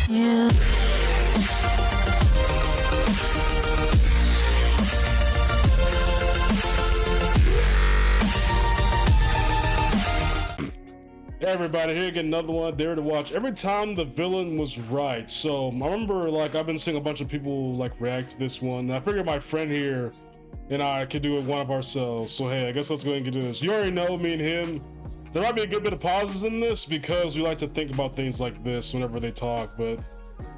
you. Hey everybody, here again, another one, Dare to Watch. Every time the villain was right. So I remember, like, I've been seeing a bunch of people like react to this one. I figured my friend here and I could do it one of ourselves. So hey, I guess let's go ahead and do this. You already know me and him. There might be a good bit of pauses in this because we like to think about things like this whenever they talk, but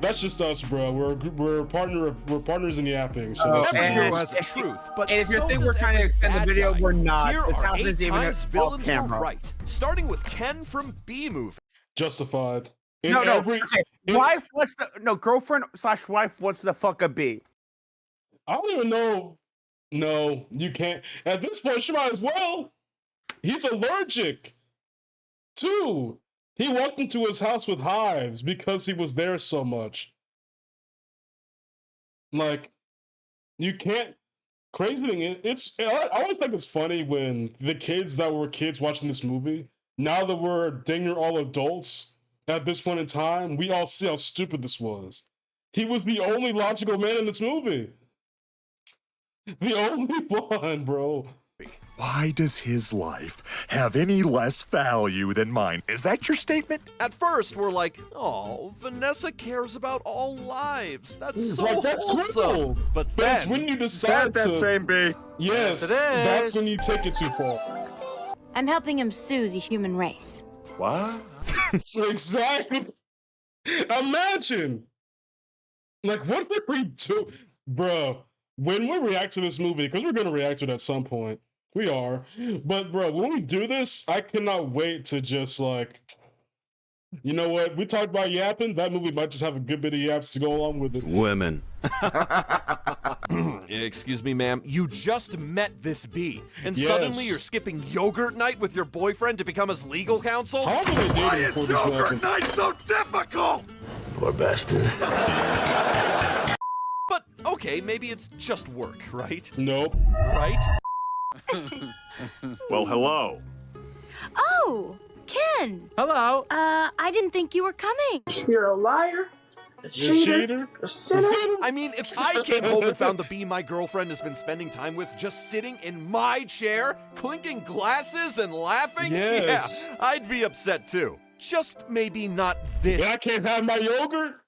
that's just us, bro. We're partners in yapping. So that's Every hero has a truth, but if you think we're trying to extend the video, we're not. Here This are happens 8 even times off villains were camera. right, starting with Ken from B-Movie. Justified. Okay. Wife, what's the girlfriend / wife? What's the fuck a B? I don't even know. No, you can't. At this point, she might as well. He's allergic. 2. He walked into his house with hives because he was there so much. Like, you can't. Crazy thing is, I always think it's funny when the kids that were kids watching this movie, now that we're dang near all adults at this point in time, we all see how stupid this was. He was the only logical man in this movie. The only one, bro. Why does his life have any less value than mine? Is that your statement? At first, we're like, oh, Vanessa cares about all lives. That's so Like, that's wholesome. cool. But That's then, when you decide That to. same B. Yes, Yes, it is. that's when you take it too far. I'm helping him sue the human race. What? Exactly. Imagine. Like, what did we do? Bro, when we react to this movie, because we're going to react to it at some point. We are. But, bro, when we do this, I cannot wait to just, like, you know what? We talked about yapping. That movie might just have a good bit of yaps to go along with it. Women. Excuse me, ma'am. You just met this bee, and Yes. suddenly you're skipping yogurt night with your boyfriend to become his legal counsel? How long were they Why dating is before this yogurt happened? night so difficult? Poor bastard. But, okay, maybe it's just work, right? Nope. Right? Well, hello. Oh, Ken. Hello. I didn't think you were coming. You're a liar, a You cheater? a sinner. I mean, if I came home and found the bee my girlfriend has been spending time with just sitting in my chair, clinking glasses and laughing, Yes. yeah, I'd be upset too. Just maybe not this. And I can't have my yogurt?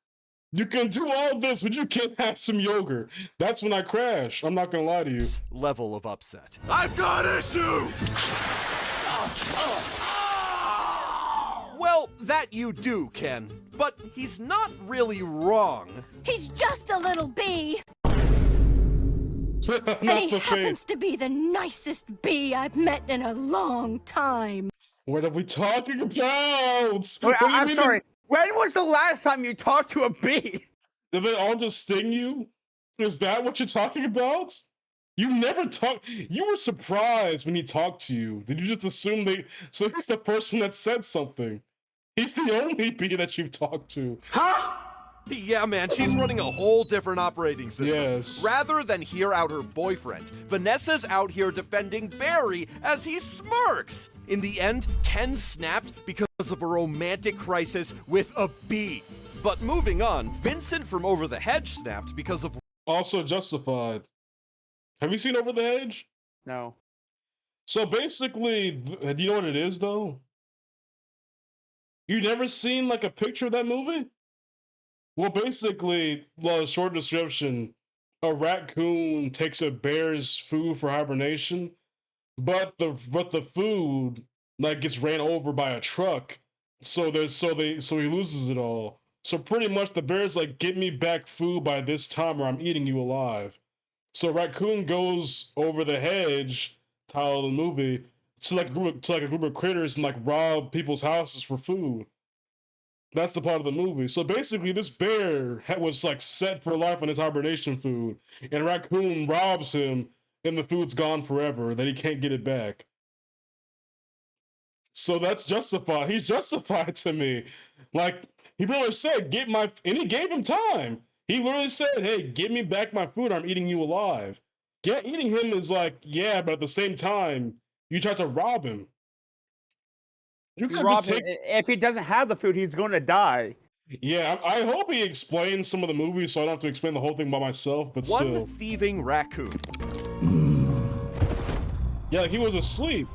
You can do all this, but you can't have some yogurt. That's when I crash. I'm not gonna lie to you. Level of upset. I've got issues! Well, that you do, Ken. But he's not really wrong. He's just a little bee. Not And he the happens face. to be the nicest bee I've met in a long time. What are we talking about? Wait, What do you I'm mean sorry. When was the last time you talked to a bee? Did they all just sting you? Is that what you're talking about? You never talk. You were surprised when he talked to you. Did you just assume they? So he's the first one that said something. He's the only bee that you've talked to. Yeah, man, she's running a whole different operating system. Yes. Rather than hear out her boyfriend, Vanessa's out here defending Barry as he smirks. In the end, Ken snapped because of a romantic crisis with a bee. But moving on, Vincent from Over the Hedge snapped because of... Also justified. Have you seen Over the Hedge? No. So basically, do you know what it is though? You never seen like a picture of that movie? Well, basically, short description, a raccoon takes a bear's food for hibernation, but the food like gets ran over by a truck, so he loses it all. So pretty much the bear's like, get me back food by this time or I'm eating you alive. So raccoon goes over the hedge, title of the movie, to a group of critters and like rob people's houses for food. That's the part of the movie. So basically, this bear was like set for life on his hibernation food, and raccoon robs him, and the food's gone forever. Then he can't get it back. So that's justified. He's justified to me. Like he pretty much said, "Get my," and he gave him time. He literally said, "Hey, give me back my food. Or I'm eating you alive." Yeah, eating him is like, yeah, but at the same time, you tried to rob him. You could Rob, just take. if he doesn't have the food, he's going to die. Yeah, I hope he explains some of the movies so I don't have to explain the whole thing by myself, but One still. thieving raccoon. Yeah, he was asleep.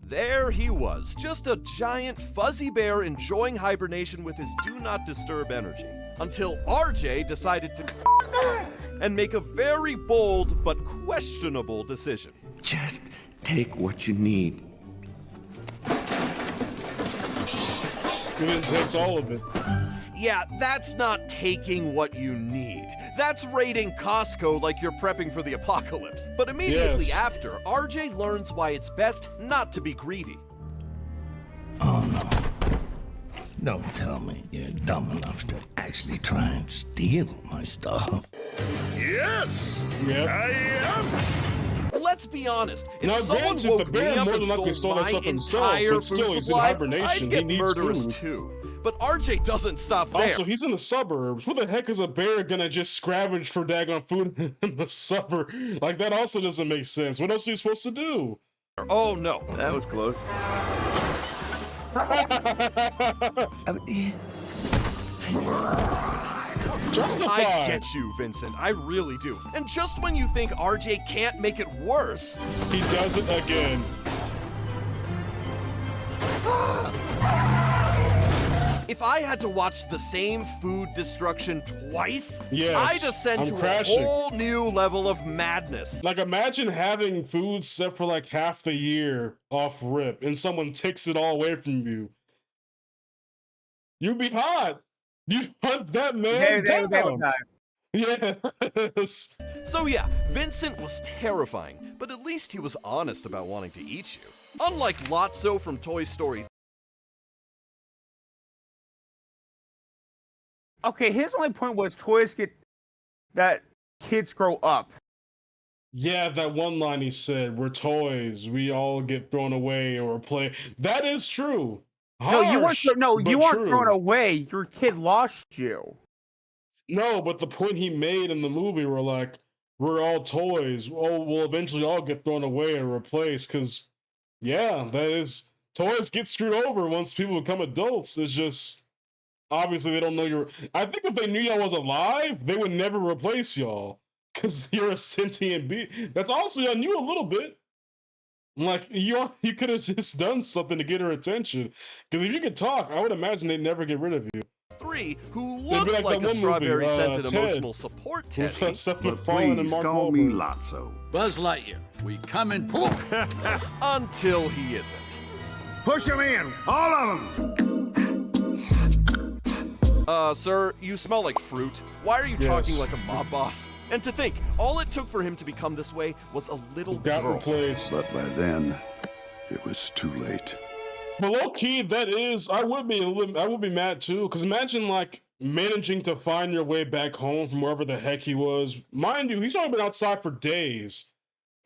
There he was, just a giant fuzzy bear enjoying hibernation with his do not disturb energy. Until RJ decided to and make a very bold but questionable decision. Just take what you need. It takes all of it. Yeah, that's not taking what you need. That's raiding Costco like you're prepping for the apocalypse. But immediately Yes. after, RJ learns why it's best not to be greedy. Oh no. Don't tell me you're dumb enough to actually try and steal my stuff. Yes, Yep. I am. Let's be honest. If Now, someone granted, the woke me bear up more and than likely stole stole that my stuff himself, entire but still, food he's in supply, hibernation. I'd He get needs murderous food. too. But RJ doesn't stop there. Also, he's in the suburbs. Who the heck is a bear gonna just scavenge for daggone food in the suburb? Like, that also doesn't make sense. What else are you supposed to do? Oh no. That was close. Justified. I get you, Vincent. I really do. And just when you think RJ can't make it worse, He does it again. if I had to watch the same food destruction twice, Yes, I'd ascend I'm to crashing. a whole new level of madness. Like, imagine having food set for like half the year off rip, and someone takes it all away from you. You'd be hot. You hunt that man They would down. die. Yes. So yeah, Vincent was terrifying, but at least he was honest about wanting to eat you. Unlike Lotso from Toy Story. Okay, his only point was toys get that kids grow up. Yeah, that one line he said, "We're toys. We all get thrown away or play." That is true. No, you weren't. Harsh, No, but you weren't true. thrown away. Your kid lost you. No, but the point he made in the movie were like, we're all toys. Oh, we'll eventually all get thrown away or replaced. Because, yeah, that is, toys get screwed over once people become adults. It's just, obviously they don't know you're. I think if they knew y'all was alive, they would never replace y'all. Because you're a sentient being. That's also on you a little bit. Like, you could have just done something to get her attention. Because if you could talk, I would imagine they'd never get rid of you. 3, who be looks like like that a one movie, strawberry-scented Ted. emotional support With teddy. Seth But MacFarlane and please Mark call me Wahlberg. Lotso. Buzz Lightyear, we coming? Until he isn't. Push them in, all of them. Sir, you smell like fruit. Why are you Yes. talking like a mob boss? And to think, all it took for him to become this way was a little Got girl. replaced. But by then, it was too late. But low key, that is, I would be mad too. Because imagine like managing to find your way back home from wherever the heck he was. Mind you, he's only been outside for days,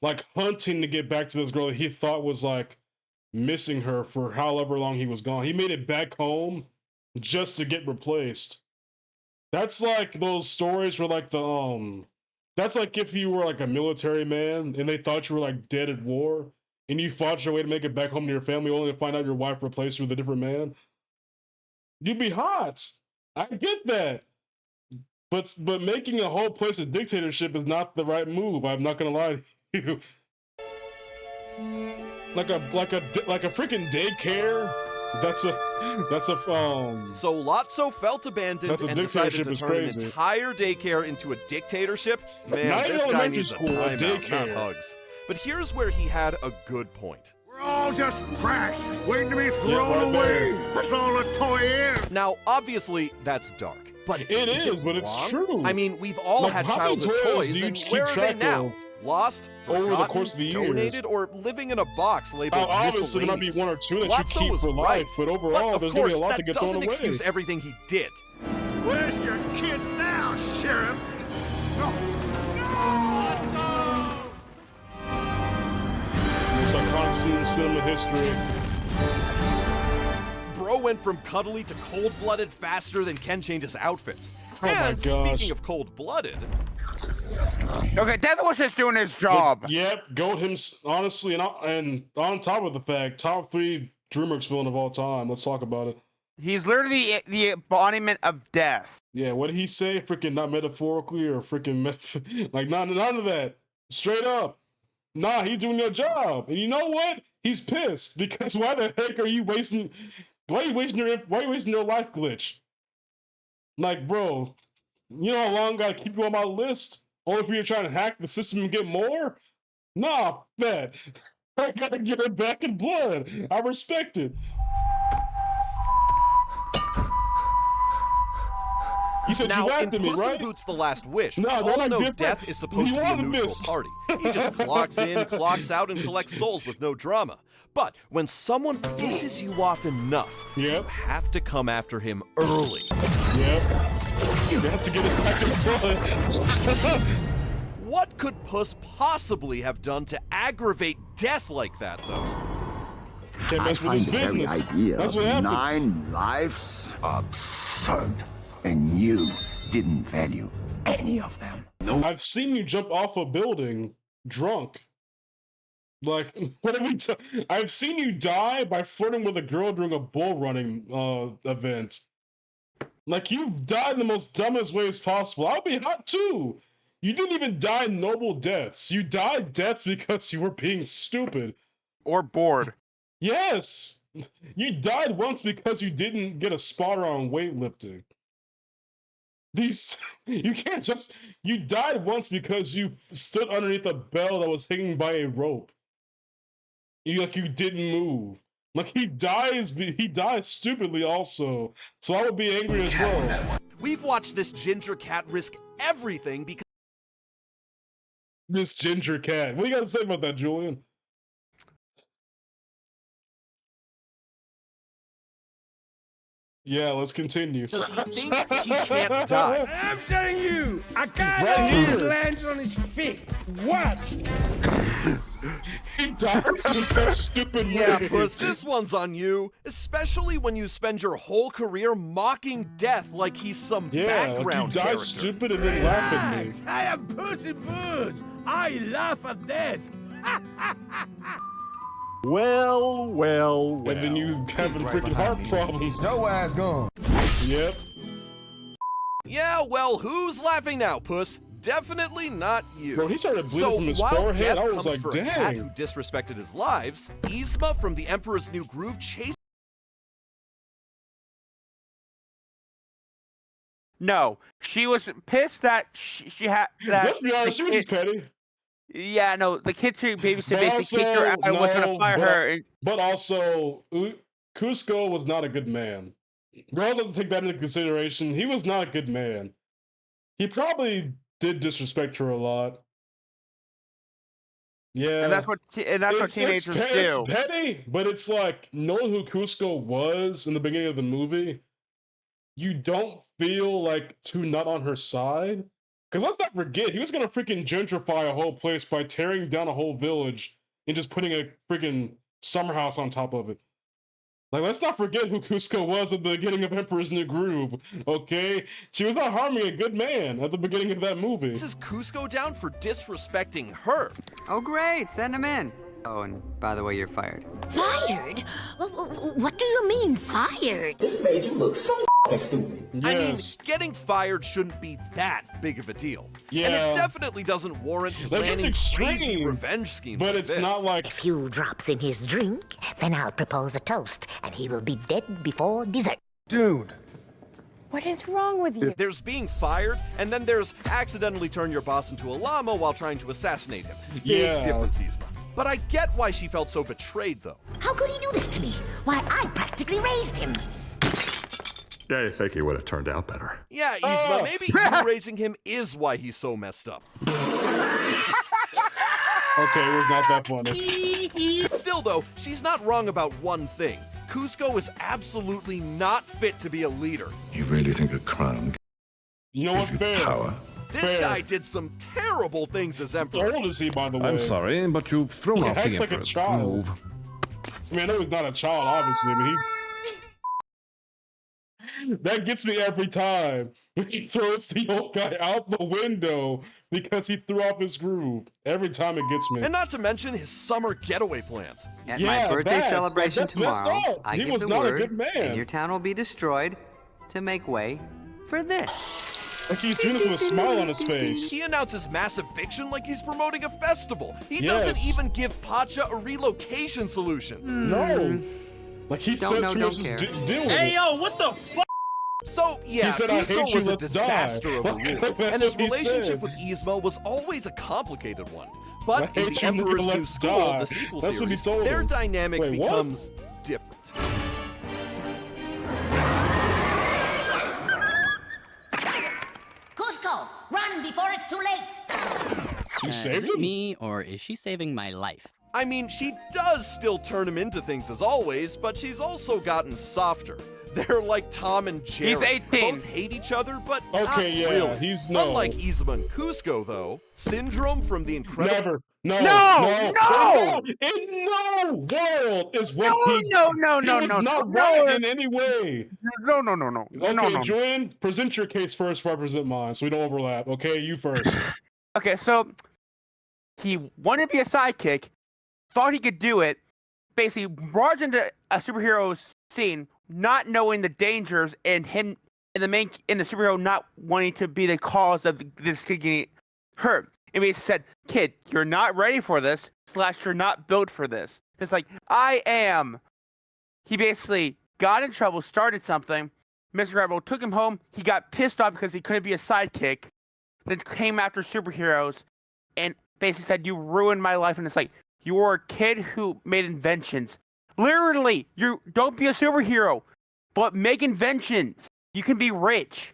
like hunting to get back to this girl that he thought was like missing her for however long he was gone. He made it back home just to get replaced. That's like those stories where like that's like if you were like a military man and they thought you were like dead at war and you fought your way to make it back home to your family only to find out your wife replaced you with a different man. You'd be hot. I get that. But making a whole place a dictatorship is not the right move. I'm not gonna lie to you. Like a freaking daycare. That's a So Lotso felt abandoned That's a and decided dictatorship to is turn crazy. an entire daycare into a dictatorship? Man, Not this guy elementary needs school, a a timeout, not daycare. hugs. But here's where he had a good point. We're all just trash, waiting to be right thrown there. away. That's all a toy is. Now, obviously, that's dark. But It is, but it's wrong? true. I mean, we've all Like, had how many childhood toys toys, do you and keep where are they track now? of Lost, over the forgotten, course of the years? donated, or living in a box labeled Obviously, there might be one or two that you Lotso keep was for right. life, but overall, of there's gonna be a course, lot that that get thrown doesn't away. excuse everything he did. Where's your kid now, Sheriff? No. It's iconic scene in cinema history. Bro went from cuddly to cold-blooded faster than Ken changes outfits. Oh my And gosh. speaking of cold-blooded, Okay, Devin was just doing his job. Yep, goat him, honestly, and on top of the fact, top 3 DreamWorks villain of all time. Let's talk about it. He's literally the embodiment of death. Yeah, what did he say? Freaking not metaphorically or freaking like none of that. Straight up. Nah, he's doing your job. And you know what? He's pissed because why the heck are you wasting why are you wasting your life glitch? Like, bro, you know how long I gotta keep you on my list? Only for you trying to hack the system and get more? Nah, man. I gotta get it back in blood. I respect it. You said now, you laughed at me, Puss in right? Boots: The Last Wish, No, all they're like know different. death is supposed to be a neutral party. He just clocks in, clocks out, and collects souls with no drama. But when someone pisses you off enough, you have to come after him early. Yep. You have to get it back in blood. What could Puss possibly have done to aggravate death like that, though? Can't mess with his business. That's what happened. 9 lives absurd. And you didn't value any of them. I've seen you jump off a building drunk. Like, what have we I've seen you die by flirting with a girl during a bull running event. Like, you've died in the most dumbest ways possible. I'll be hot too. You didn't even die noble deaths. You died deaths because you were being stupid. Or bored. Yes! You died once because you didn't get a spotter on weightlifting. You can't just, you died once because you stood underneath a bell that was hanging by a rope. You didn't move. Like, he dies stupidly also. So I would be angry as well. We've watched this ginger cat risk everything because this ginger cat. What do you got to say about that, Julian? Yeah, let's continue. he thinks he can't die. I'm telling you, a guy Right always here. lands on his feet. Watch. He dies in such stupid Yeah, ways. Puss, this one's on you. Especially when you spend your whole career mocking death like he's some background like you die character. stupid and then laugh at me. Relax. I am Puss in Boots. I laugh at death. Well. And then you having freaking heart problems. No ass gone. Yep. Yeah, well, who's laughing now, Puss? Definitely not you. Bro, he started bleeding So from his while forehead. death I was comes like, for a cat who dang. disrespected his lives, Yzma from The Emperor's New Groove chased. No, she was pissed that she had that. Let's be honest, she was just petty. Yeah, no, the kid who babysit But basically kicked her out and was gonna fire her. But also, Cusco was not a good man. Girls have to take that into consideration. He was not a good man. He probably did disrespect her a lot. Yeah, And that's what teenagers do. It's petty, but it's like knowing who Cusco was in the beginning of the movie. You don't feel like too not on her side. Because let's not forget, he was going to freaking gentrify a whole place by tearing down a whole village and just putting a freaking summer house on top of it. Like, let's not forget who Cusco was at the beginning of Emperor's New Groove, okay? She was not harming a good man at the beginning of that movie. This is Cusco down for disrespecting her. Oh, great. Send him in. Oh, and by the way, you're fired. Fired? What do you mean, fired? This made you look so stupid. I mean, Yes. getting fired shouldn't be that big of a deal. Yeah. And it definitely doesn't warrant Like, it's planning crazy extreme, revenge schemes but like it's this. not like... If you drops in his drink, then I'll propose a toast, and he will be dead before dessert. Dude. What is wrong with you? There's being fired, and then there's accidentally turn your boss into a llama while trying to assassinate him. Big Yeah. difference, Yzma. But I get why she felt so betrayed, though. How could he do this to me? Why, I practically raised him. Yeah, you think he would have turned out better. Yeah, Yzma, maybe you raising him is why he's so messed up. Okay, it was not that funny. Still, though, she's not wrong about one thing. Cusco is absolutely not fit to be a leader. You really think a crown You know what? gives you Fair. power? This Fair. guy did some terrible things as emperor. How old is he, by the way? I'm sorry, but you've thrown He off the acts like a Emperor's child. groove. I mean, I know he's not a child, obviously, but That gets me every time. When he throws the old guy out the window because he threw off his groove. Every time it gets me. And not to mention his summer getaway plans. At my birthday celebration that's messed tomorrow, up. I He give was the not a word, good man. and your town will be destroyed to make way for this. Like he's doing this with a smile on his face. He announces mass eviction like he's promoting a festival. He Yes. doesn't even give Pacha a relocation solution. No. Like he Don't says know, he don't was just care. deal with Hey, it. yo, what the fuck? So, yeah, He said, "I Cusco hate you, was a let's disaster die." of a rule, That's and his what he relationship said. with Yzma was always a complicated one. "I But in hate The you, Emperor's New let's School, die." the sequel That's what he series, told their him. dynamic Wait, what? becomes different. Cusco, run before it's too late. You saved Is it him? me, or is she saving my life? I mean, she does still turn him into things as always, but she's also gotten softer. They're like Tom and Jerry. He's 18. Both hate each other, but Okay, not yeah, really. he's no. Unlike Yzma and Cusco, though, Syndrome from The Incredible... Never. No. No! In no world is what No, he. no, no, he no, was no, not no, right no. in any way. No. Okay, No. Julian, present your case first before I present mine, so we don't overlap. Okay, you first. Okay, so he wanted to be a sidekick, thought he could do it, basically barged into a superhero's scene, not knowing the dangers, and him and the superhero not wanting to be the cause of this kid getting hurt. And he said, "Kid, you're not ready for this. / you're not built for this." It's like, I am. He basically got in trouble, started something. Mr. Incredible took him home. He got pissed off because he couldn't be a sidekick. Then came after superheroes and basically said, "You ruined my life." And it's like, you were a kid who made inventions. Literally, you don't be a superhero, but make inventions. You can be rich.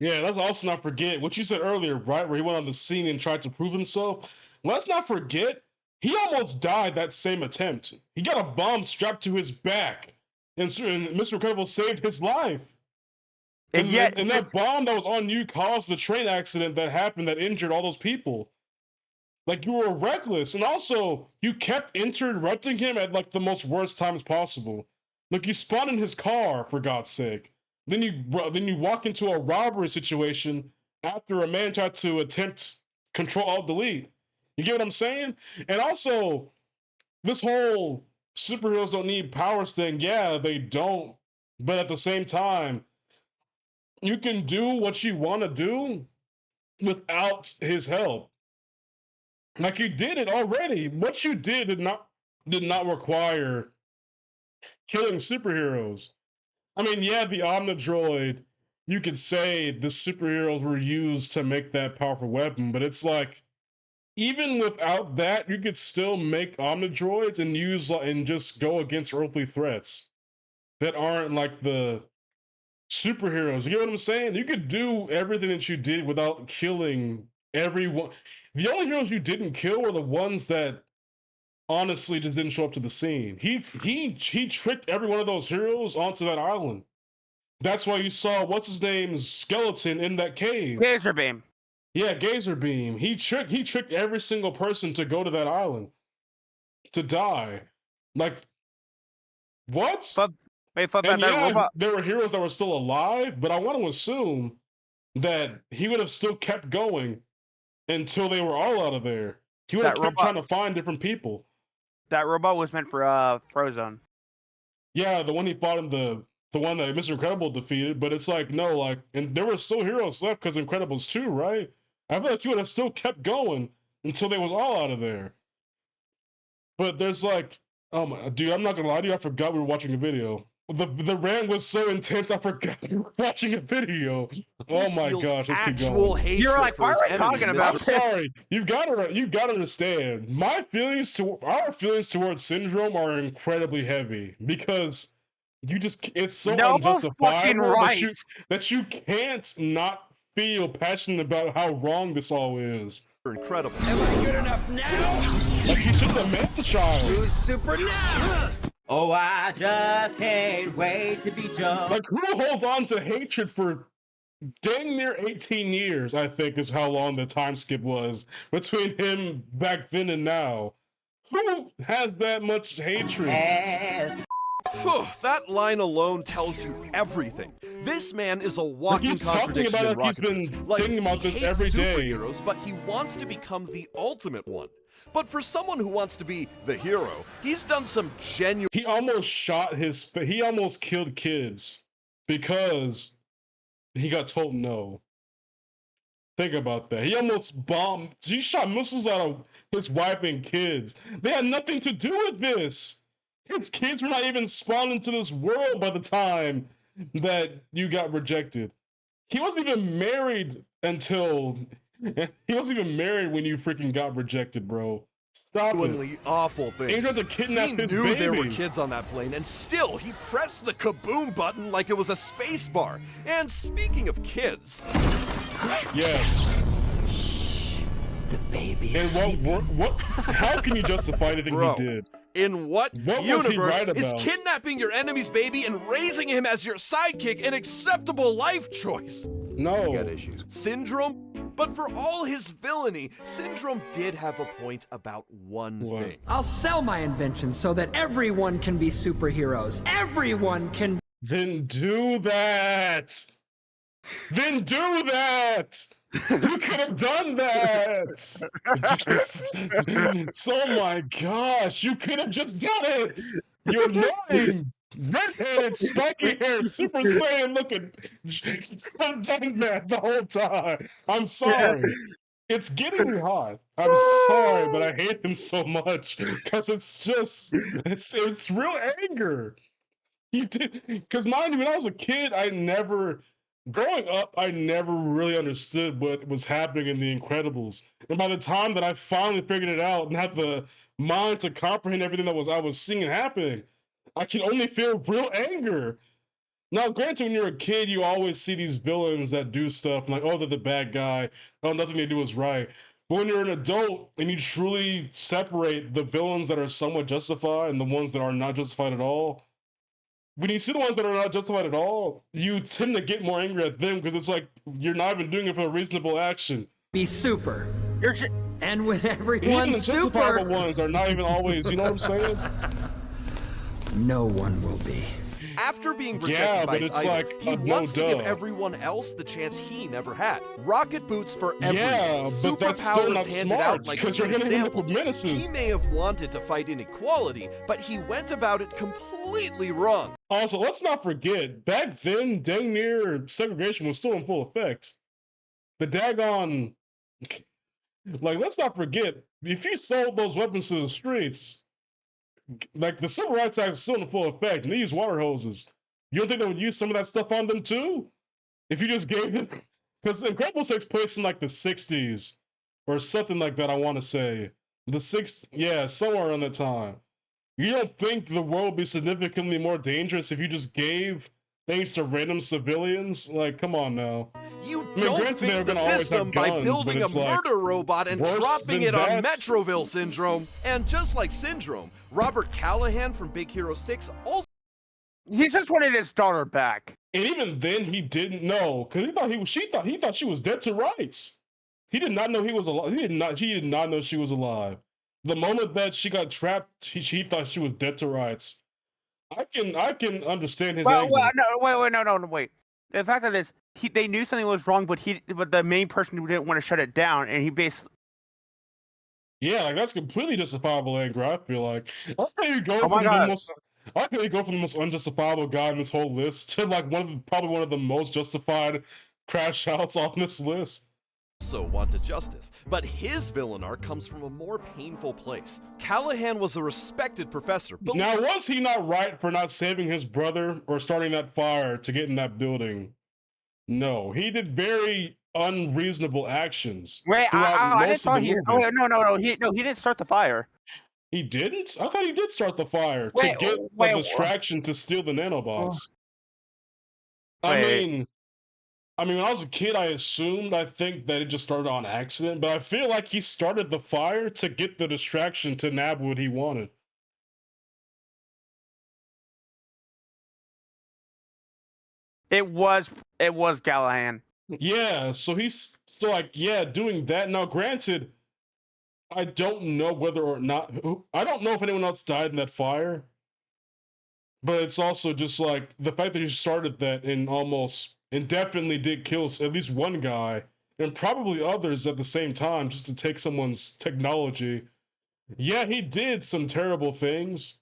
Yeah, let's also not forget what you said earlier, right? Where he went on the scene and tried to prove himself. Let's not forget, he almost died that same attempt. He got a bomb strapped to his back, and Mr. Incredible saved his life. And yet, and that bomb that was on you caused the train accident that happened that injured all those people. Like, you were reckless, and also you kept interrupting him at like the most worst times possible. Like, you spawned in his car, for God's sake. Then you walk into a robbery situation after a man tried to attempt Control-Alt-Delete. You get what I'm saying? And also, this whole superheroes don't need powers thing, yeah, they don't. But at the same time, you can do what you want to do without his help. Like, you did it already. What you did did not require killing superheroes. I mean, yeah, the Omnidroid, you could say the superheroes were used to make that powerful weapon, but it's like, even without that, you could still make Omnidroids and use and just go against earthly threats that aren't like the superheroes. You get what I'm saying? You could do everything that you did without killing everyone. The only heroes you didn't kill were the ones that honestly just didn't show up to the scene. He tricked every one of those heroes onto that island. That's why you saw what's his name's skeleton in that cave. Gazer beam. Yeah, Gazer beam. He tricked every single person to go to that island to die. Like, what? Robot. There were heroes that were still alive, but I want to assume that he would have still kept going until they were all out of there. He would have kept trying to find different people. That robot was meant for Frozone. Yeah, the one he fought in the one that Mr. Incredible defeated, but it's like, no, like, and there were still heroes left because Incredibles 2, right? I feel like he would have still kept going until they was all out of there. But there's like, oh my, dude, I'm not gonna lie to you, I forgot we were watching a video. The rant was so intense, I forgot we were watching a video. Oh my gosh, let's keep going. You're like, why are we talking about I'm this? sorry. You gotta understand. Our feelings towards Syndrome are incredibly heavy because it's so unjustifiable that you can't not feel passionate about how wrong this all is. Incredible. Am I good enough now? Like, he's just a man-child. Who's super now? Oh, I just can't wait to be Joe. Like, who holds on to hatred for dang near 18 years, I think, is how long the time skip was between him back then and now. Who has that much hatred? Phew, that line alone tells you everything. This man is a walking He's talking contradiction about in it like he's rocket been boots. Like, thinking about he this hates every day. superheroes, but he wants to become the ultimate one. But for someone who wants to be the hero, he's done some genuine. He almost shot his. He almost killed kids because he got told no. Think about that. He almost bombed. He shot missiles out of his wife and kids. They had nothing to do with this. His kids were not even spawned into this world by the time that you got rejected. He wasn't even married until. He wasn't even married when you freaking got rejected, bro. Stop it. Awful things. He tried to kidnap he his knew baby. there were kids on that plane, and still he pressed the kaboom button like it was a space bar. And speaking of kids, yes. The baby. And what? How can you justify anything Bro, he did? in what was universe he right is about? kidnapping your enemy's baby and raising him as your sidekick an acceptable life choice? No. Got issues. Syndrome? But for all his villainy, Syndrome did have a point about one thing. I'll sell my invention so that everyone can be superheroes. Everyone can. Then do that. Then do that. You could have done that. So my gosh, you could have just done it. You're annoying, redheaded, spiky hair, Super Saiyan looking. I've done that the whole time. I'm sorry. It's getting me hot. I'm sorry, but I hate him so much because it's real anger. You did, because mind you, when I was a kid, growing up, I never really understood what was happening in The Incredibles. And by the time that I finally figured it out and had the mind to comprehend everything that I was seeing happening, I can only feel real anger. Now, granted, when you're a kid, you always see these villains that do stuff like, oh, they're the bad guy. Oh, nothing they do is right. But when you're an adult and you truly separate the villains that are somewhat justified and the ones that are not justified at all, when you see the ones that are not justified at all, you tend to get more angry at them because it's like you're not even doing it for a reasonable action. Be super. And when Even everyone's the super, justifiable ones are not even always, you know what I'm saying? no one will be. After being rejected Yeah, by but his it's idol, like, he no wants to give duh. everyone else the chance he never had. Rocket boots for everyone. Yeah, but that's still not Superpowers handed smart, out like 'cause you're free gonna end up with samples. menaces. He may have wanted to fight inequality, but he went about it completely wrong. Also, let's not forget, back then, dang near segregation was still in full effect. The daggone, like, let's not forget, if you sold those weapons to the streets, like, the Civil Rights Act is still in full effect, and they use water hoses. You don't think they would use some of that stuff on them too? If you just gave them, because Incredibles takes place in like the 60s or something like that, I want to say. Yeah, somewhere around that time. You don't think the world would be significantly more dangerous if you just gave things to random civilians? Like, come on now. You I mean, don't granted, fix they're the gonna always have system by guns, building but a it's like, murder robot and worse dropping than it on that? Metroville Syndrome. And just like Syndrome, Robert Callahan from Big Hero 6 also. He just wanted his daughter back. And even then, he didn't know because he thought she was dead to rights. He did not know he was alive. He did not know she was alive. The moment that she got trapped, he thought she was dead to rights. I can understand his anger. Wait. The fact that they knew something was wrong, but the main person who didn't want to shut it down, and he basically. Yeah, like that's completely justifiable anger. I feel like I can go Oh my God. I can go from the most unjustifiable guy in this whole list to like probably one of the most justified crash outs on this list. Also wanted justice, but his villain arc comes from a more painful place. Callahan was a respected professor. Now, was he not right for not saving his brother or starting that fire to get in that building? No, he did very unreasonable actions. Wait, I didn't thought he. Oh, no, he didn't start the fire. He didn't? I thought he did start the fire to get a distraction to steal the nanobots. I mean, when I was a kid, I think that it just started on accident, but I feel like he started the fire to get the distraction to nab what he wanted. It was Callahan. Yeah, so doing that. Now, granted, I don't know whether or not I don't know if anyone else died in that fire. But it's also just like the fact that he started that and almost indefinitely did kill at least one guy and probably others at the same time just to take someone's technology. Yeah, he did some terrible things,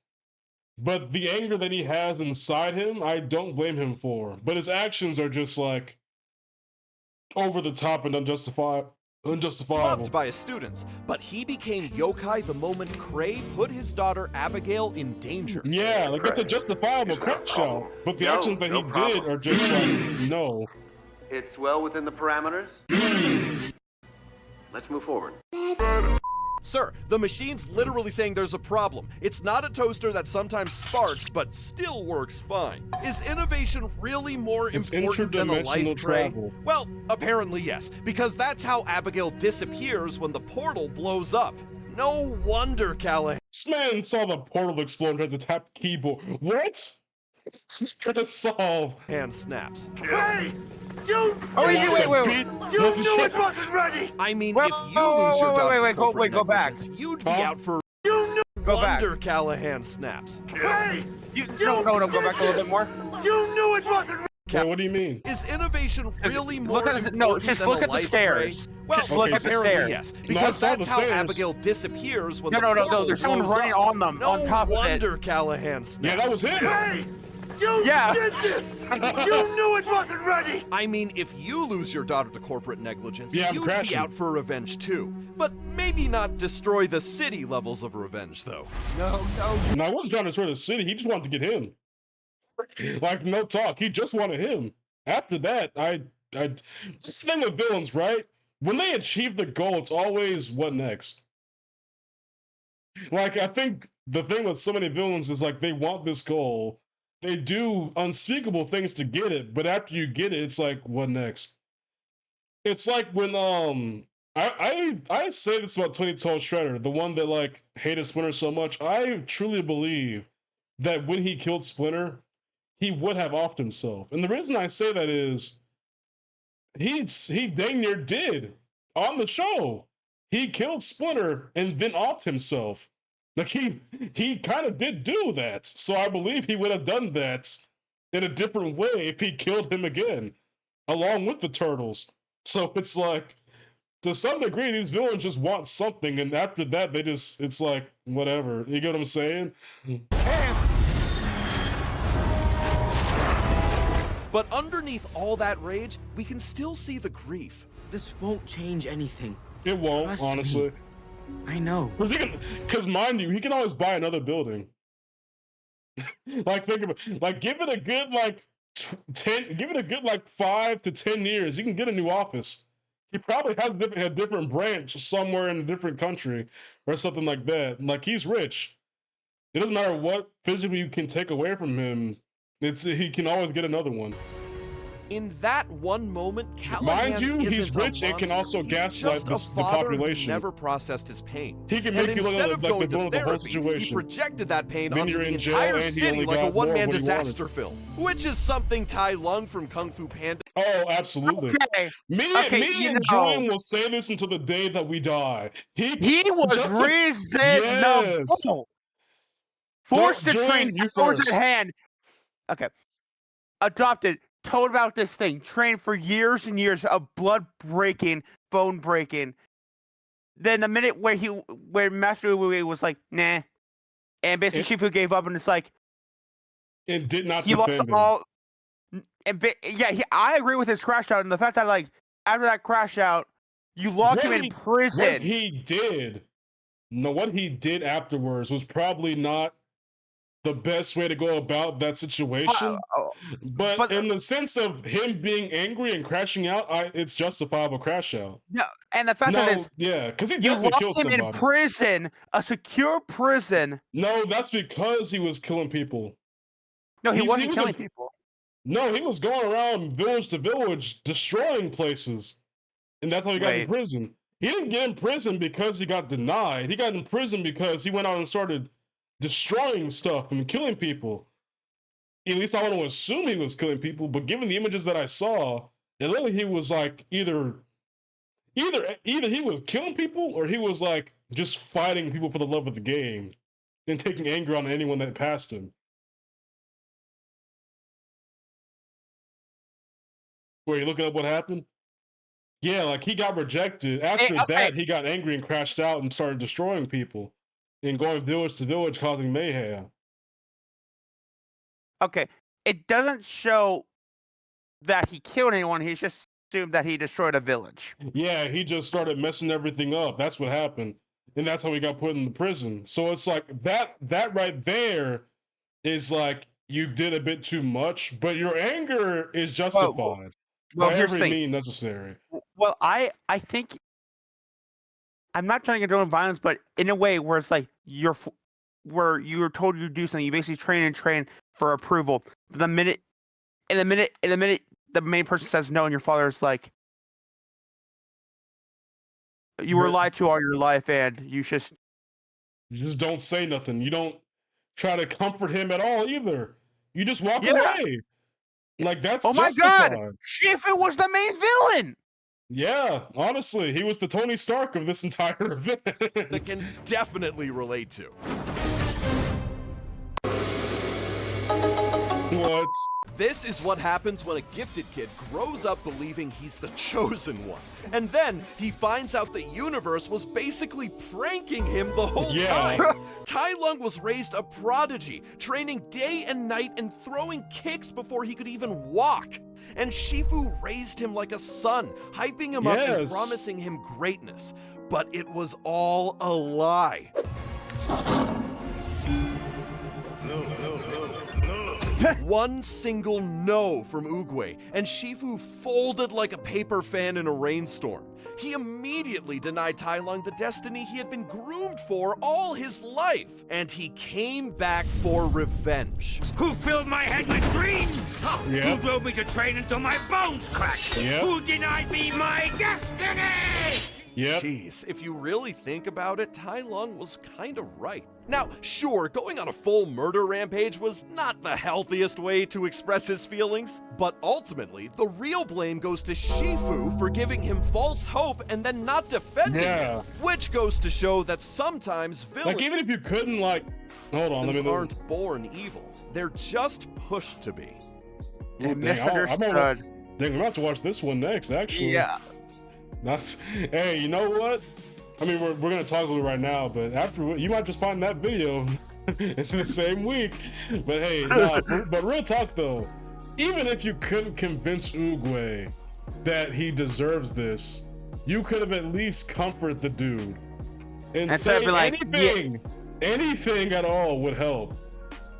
but the anger that he has inside him, I don't blame him for. But his actions are just like over the top and unjustifiable. Loved by his students, but he became yokai the moment Cray put his daughter Abigail in danger. Yeah, like it's a justifiable crash out, but the actions that he did are just like, no. It's well within the parameters. Let's move forward. Sir, the machine's literally saying there's a problem. It's not a toaster that sometimes sparks, but still works fine. Is innovation really more important than a life tray? Well, apparently yes, because that's how Abigail disappears when the portal blows up. No wonder Callahan. This man saw the portal explode and had to tap keyboard. What? It's gonna solve. Hand snaps. Hey! You! Oh, wait. You knew it wasn't ready! I mean, if you lose your daughter to go back. you'd be out for. You knew. Go back. Wonder Callahan snaps. Hey! No, go back a little bit more. You knew it wasn't ready! Yeah, what do you mean? Is innovation really more important just than look a at the life stairs. tray? Well, Just look at the apparently stairs. yes, No, I because saw that's the how stairs. Abigail disappears when the No, portal there's someone blows running up. on them, on top of it. No wonder Callahan snaps. Yeah, that was him. Hey! You Yeah. did this! You knew it wasn't ready! I mean, if you lose your daughter to corporate negligence, Yeah, I'm you'd crashing. be out for revenge too. But maybe not destroy the city levels of revenge, though. No. No, I wasn't trying to destroy the city. He just wanted to get him. Like, no talk. He just wanted him. After that, this thing with villains, right? When they achieve the goal, it's always what next? Like, I think the thing with so many villains is like they want this goal. They do unspeakable things to get it, but after you get it, it's like, what next? It's like when I say this about 2012 Shredder, the one that like hated Splinter so much. I truly believe that when he killed Splinter, he would have offed himself. And the reason I say that is he dang near did on the show. He killed Splinter and then offed himself. Like he kind of did do that. So I believe he would have done that in a different way if he killed him again, along with the turtles. So it's like, to some degree, these villains just want something, and after that, it's like, whatever. You get what I'm saying? But underneath all that rage, we can still see the grief. This won't change anything. It won't, Trust honestly. me. I know. Because mind you, he can always buy another building. Like, think about it. Like, give it a good, like, 5 to 10 years. He can get a new office. He probably has a different branch somewhere in a different country or something like that. Like, he's rich. It doesn't matter what physically you can take away from him. He can always get another one. In that one moment, Callahan mind you, he's isn't a rich and can monster. also He's gaslight just a the father who population. never processed his pain. He can make you look instead like of the going villain to of the whole therapy, situation. he projected that pain Then onto you're the in jail entire and he city only like a got more one-man of what he wanted. disaster film, which is something Tai Lung from Kung Fu Panda. Oh, absolutely. Okay. Me and Julian will say this until the day that we die. He was Yes. Forced to Julian, train, you forced first. in hand. Okay. Adopted, told about this thing, trained for years and years of blood breaking, bone breaking. Then the minute where Master Uwe was like, nah, and basically Shifu gave up, and it's like, it did not. He lost defend him. all. I agree with his crash out, and the fact that like after that crash out, you locked him in prison. What he did afterwards was probably not the best way to go about that situation. But in the sense of him being angry and crashing out, it's justifiable crash out. No, and the fact that because he you definitely killed locked him somebody. in prison, a secure prison. No, that's because he was killing people. No, he wasn't killing people. No, he was going around village to village destroying places. And that's how he got in prison. He didn't get in prison because he got denied. He got in prison because he went out and started destroying stuff and killing people. At least I want to assume he was killing people, but given the images that I saw, it looked like he was like either he was killing people or he was like just fighting people for the love of the game and taking anger on anyone that passed him. Where you looking up what happened? Yeah, like he got rejected. After that, he got angry and crashed out and started destroying people and going village to village, causing mayhem. Okay, it doesn't show that he killed anyone. He's just assumed that he destroyed a village. Yeah, he just started messing everything up. That's what happened, and that's how he got put in the prison. So it's like that right there is like you did a bit too much, but your anger is justified by here's the every thing. means necessary. Well, I think I'm not trying to condone violence, but in a way where it's like where you were told you do something, you basically train for approval. The minute the main person says no, and your father's like, you were lied to all your life, and you just don't say nothing. You don't try to comfort him at all either. You just walk away. Like that's justified. My God, Shifu was the main villain. Yeah, honestly, he was the Tony Stark of this entire event. I can definitely relate to. What? This is what happens when a gifted kid grows up believing he's the chosen one. And then he finds out the universe was basically pranking him the whole time. Tai Lung was raised a prodigy, training day and night and throwing kicks before he could even walk. And Shifu raised him like a son, hyping him up and promising him greatness. But it was all a lie. One single no from Oogway, and Shifu folded like a paper fan in a rainstorm. He immediately denied Tai Lung the destiny he had been groomed for all his life, and he came back for revenge. Who filled my head with dreams? Who drove me to train until my bones cracked? Who denied me my destiny? Jeez, if you really think about it, Tai Lung was kind of right. Now, sure, going on a full murder rampage was not the healthiest way to express his feelings, but ultimately, the real blame goes to Shifu for giving him false hope and then not defending him, which goes to show that sometimes villains even if you couldn't, hold on, aren't born evil. They're just pushed to be. Misunderstood. I'm about to watch this one next, actually. Yeah. Hey, you know what? I mean, we're gonna talk a little right now, but after you might just find that video in the same week. But hey, but real talk though, even if you couldn't convince Oogway that he deserves this, you could have at least comfort the dude and say anything at all would help.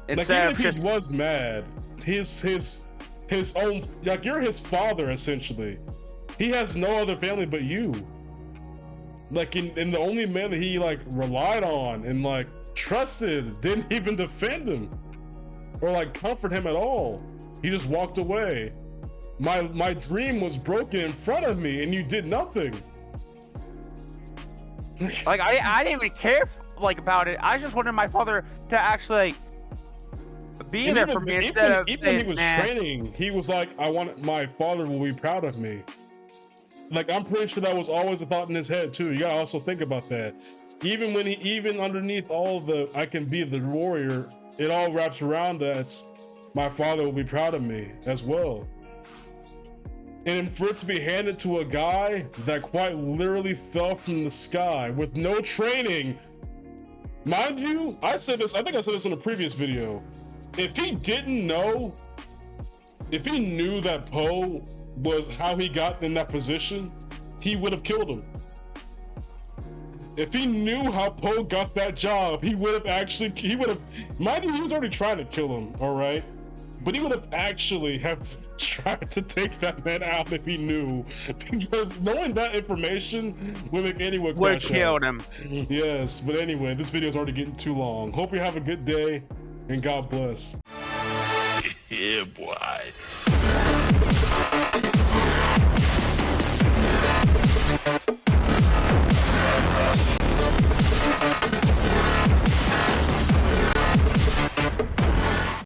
Like even if he was mad, his own, like you're his father essentially. He has no other family but you. Like, and the only man that he relied on and trusted didn't even defend him or comfort him at all. He just walked away. My dream was broken in front of me, and you did nothing. I didn't even care about it. I just wanted my father to actually be there for me instead of even when he was training. He was like, my father will be proud of me. I'm pretty sure that was always a thought in his head too. You gotta also think about that. Even underneath all of the I can be the warrior, it all wraps around that my father will be proud of me as well. And for it to be handed to a guy that quite literally fell from the sky with no training, mind you, I think I said this in a previous video. If he didn't know, if he knew that Poe was how he got in that position, he would have killed him. If he knew how Poe got that job, he would have, mind you, he was already trying to kill him, all right? But he would have actually tried to take that man out if he knew, because knowing that information would make anyone would have killed him. Yes, but anyway, this video is already getting too long. Hope you have a good day, and God bless. Yeah, boy.